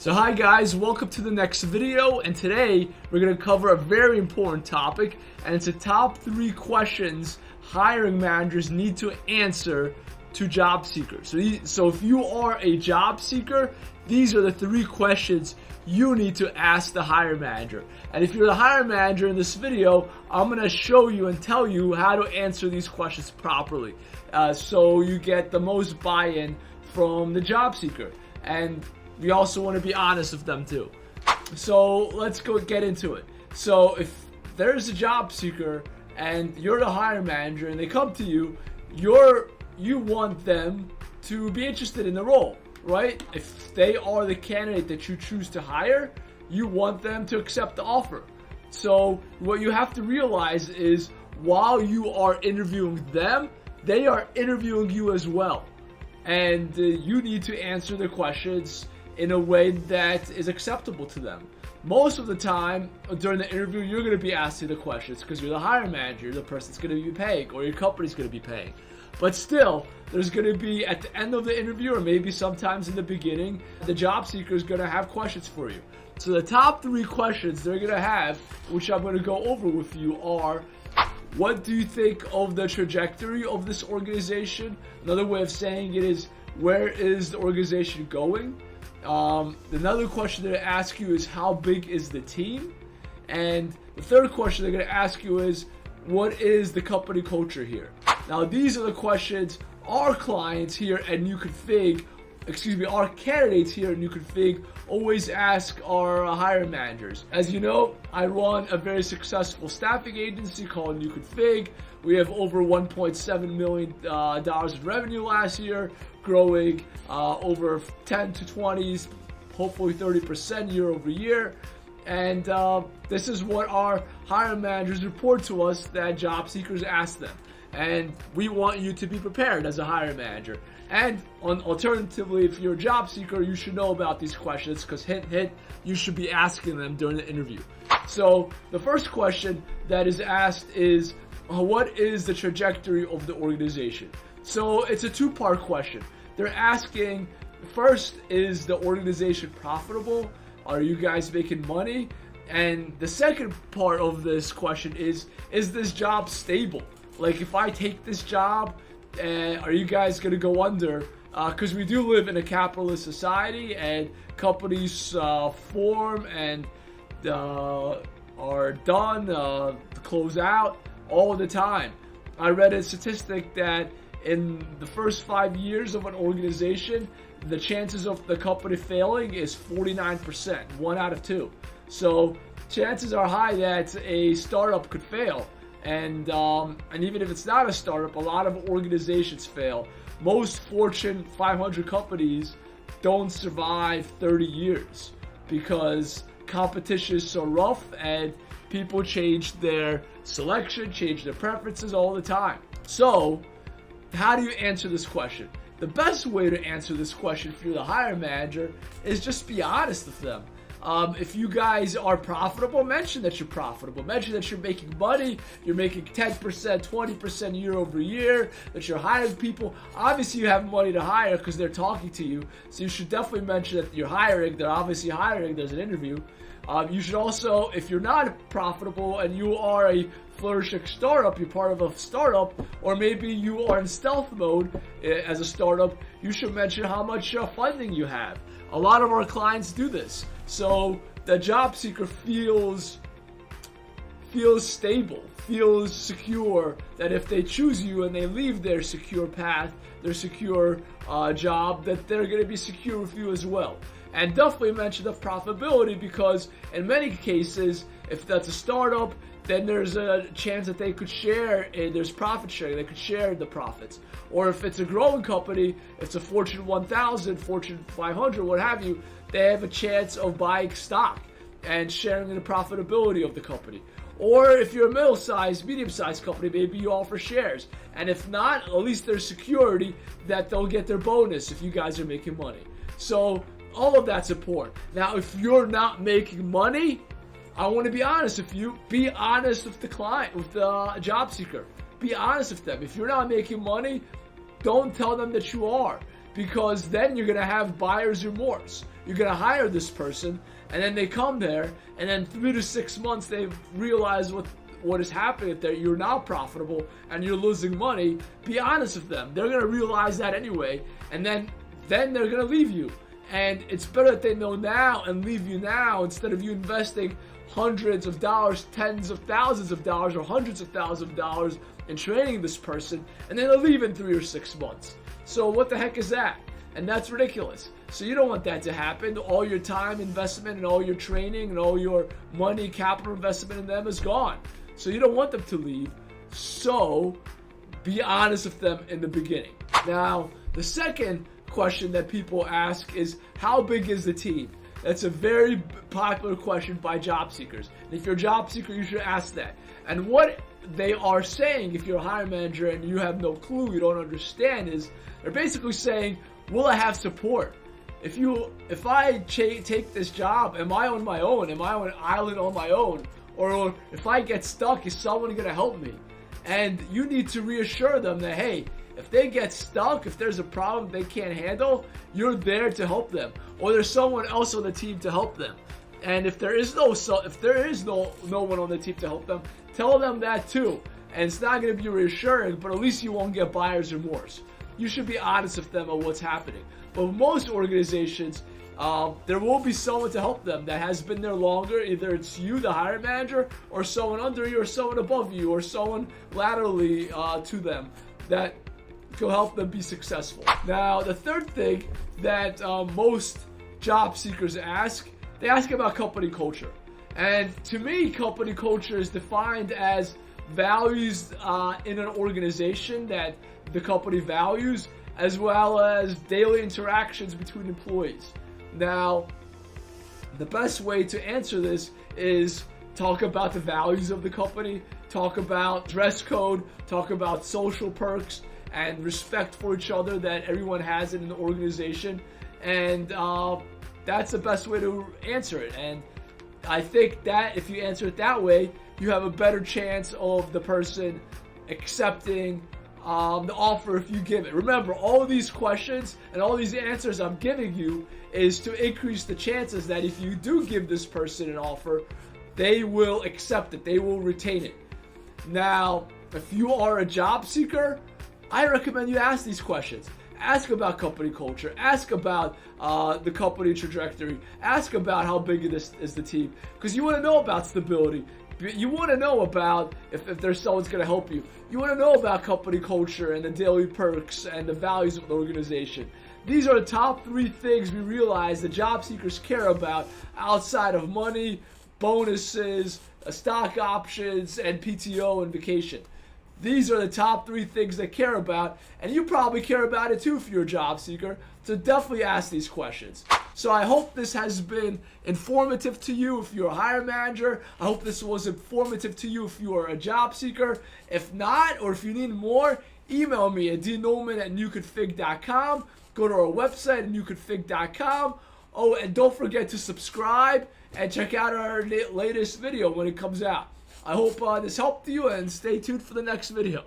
So hi guys, welcome to the next video, and today we're going to cover a very important topic, and it's the top 3 questions hiring managers need to answer to job seekers. So if you are a job seeker, these are the 3 questions you need to ask the hiring manager. And if you're the hiring manager in this video, I'm going to show you and tell you how to answer these questions properly, so you get the most buy-in from the job seeker. And we also want to be honest with them too. So let's go get into it. So if there's a job seeker and you're the hiring manager and they come to you, you want them to be interested in the role, right? If they are the candidate that you choose to hire, you want them to accept the offer. So what you have to realize is while you are interviewing them, they are interviewing you as well. And you need to answer the questions in a way that is acceptable to them. Most of the time during the interview, you're going to be asking the questions because you're the hiring manager, the person that's going to be paying, or your company's going to be paying. But still, there's going to be at the end of the interview, or maybe sometimes in the beginning, the job seeker is going to have questions for you. So the top 3 questions they're going to have, which I'm going to go over with you, are: what do you think of the trajectory of this organization? Another way of saying it is, where is the organization going? Another question they're going to ask you is, how big is the team? And the third question they're going to ask you is, what is the company culture here? Now, these are the questions our clients here at NewConfig, our candidates here at NewConfig always ask our hiring managers. As you know, I run a very successful staffing agency called NewConfig. We have over $1.7 million in revenue last year, growing over 10 to 20s, hopefully 30% year over year. And this is what our hiring managers report to us that job seekers ask them. And we want you to be prepared as a hiring manager. And alternatively, if you're a job seeker, you should know about these questions because hint, hint, you should be asking them during the interview. So the first question that is asked is, what is the trajectory of the organization? So it's a 2-part question. They're asking, first, is the organization profitable? Are you guys making money? And the second part of this question is this job stable? Like, if I take this job, are you guys going to go under? Because we do live in a capitalist society, and companies form and are done, close out all the time. I read a statistic that in the first 5 years of an organization, the chances of the company failing is 49%, 1 out of 2. So chances are high that a startup could fail. And even if it's not a startup, a lot of organizations fail. Most Fortune 500 companies don't survive 30 years because competition is so rough and people change their selection, change their preferences all the time. So how do you answer this question? The best way to answer this question if you're the hiring manager is just be honest with them. If you guys are profitable, mention that you're profitable. Mention that you're making money, you're making 10%, 20% year over year, that you're hiring people. Obviously, you have money to hire because they're talking to you. So you should definitely mention that you're hiring. They're obviously hiring. There's an interview. You should also, if you're not profitable and you are a flourishing startup, you're part of a startup, or maybe you are in stealth mode as a startup, you should mention how much funding you have. A lot of our clients do this. So the job seeker feels stable, feels secure, that if they choose you and they leave their secure path, their secure job, that they're going to be secure with you as well. And definitely mention the profitability, because in many cases, if that's a startup, then there's a chance that they could share, there's profit sharing, they could share the profits. Or if it's a growing company, if it's a Fortune 1000, Fortune 500, what have you, they have a chance of buying stock and sharing in the profitability of the company. Or if you're a middle-sized, medium-sized company, maybe you offer shares. And if not, at least there's security that they'll get their bonus if you guys are making money. So all of that's important. Now, if you're not making money, I want to be honest with you. Be honest with the client, with the job seeker. Be honest with them. If you're not making money, don't tell them that you are, because then you're going to have buyer's remorse. you're going to hire this person, and then they come there, and then 3 to 6 months they realize what is happening, that you're not profitable and you're losing money. Be honest with them. They're going to realize that anyway, and then they're going to leave you. And it's better that they know now and leave you now, instead of you investing hundreds of dollars, tens of thousands of dollars, or hundreds of thousands of dollars in training this person, and then they'll leave in 3 or 6 months. So what the heck is that? And that's ridiculous. So you don't want that to happen. All your time investment and all your training and all your money, capital investment in them is gone. So you don't want them to leave. So be honest with them in the beginning. Now, the second question that people ask is, how big is the team? That's a very popular question by job seekers. And if you're a job seeker, you should ask that. And what they are saying, if you're a hiring manager and you have no clue, you don't understand, is they're basically saying, will I have support? If I take this job, am I on my own? Am I on an island on my own? Or if I get stuck, is someone going to help me? And you need to reassure them that, hey, if they get stuck, if there's a problem they can't handle, you're there to help them, or there's someone else on the team to help them. And if there is no one on the team to help them, tell them that too. And it's not going to be reassuring, but at least you won't get buyer's remorse. You should be honest with them on what's happening. But most organizations, there will be someone to help them that has been there longer. Either it's you, the hiring manager, or someone under you, or someone above you, or someone laterally to them that will help them be successful. Now, the third thing that most job seekers ask, they ask about company culture. And to me, company culture is defined as values in an organization that the company values, as well as daily interactions between employees. Now, the best way to answer this is talk about the values of the company, talk about dress code, talk about social perks, and respect for each other that everyone has in an organization. And that's the best way to answer it. And I think that if you answer it that way, you have a better chance of the person accepting the offer if you give it. Remember, all of these questions and all these answers I'm giving you is to increase the chances that if you do give this person an offer, they will accept it, they will retain it. Now, if you are a job seeker, I recommend you ask these questions. Ask about company culture. Ask about the company trajectory. Ask about how big is the team. Because you want to know about stability. You want to know about if there's someone's going to help you. You want to know about company culture and the daily perks and the values of the organization. These are the top 3 things we realize the job seekers care about outside of money, bonuses, stock options, and PTO and vacation. These are the top 3 things they care about, and you probably care about it too if you're a job seeker, so definitely ask these questions. So I hope this has been informative to you if you're a hiring manager. I hope this was informative to you if you are a job seeker. If not, or if you need more, email me at dnoman@newconfig.com. Go to our website at newconfig.com. Oh, and don't forget to subscribe and check out our latest video when it comes out. I hope this helped you, and stay tuned for the next video.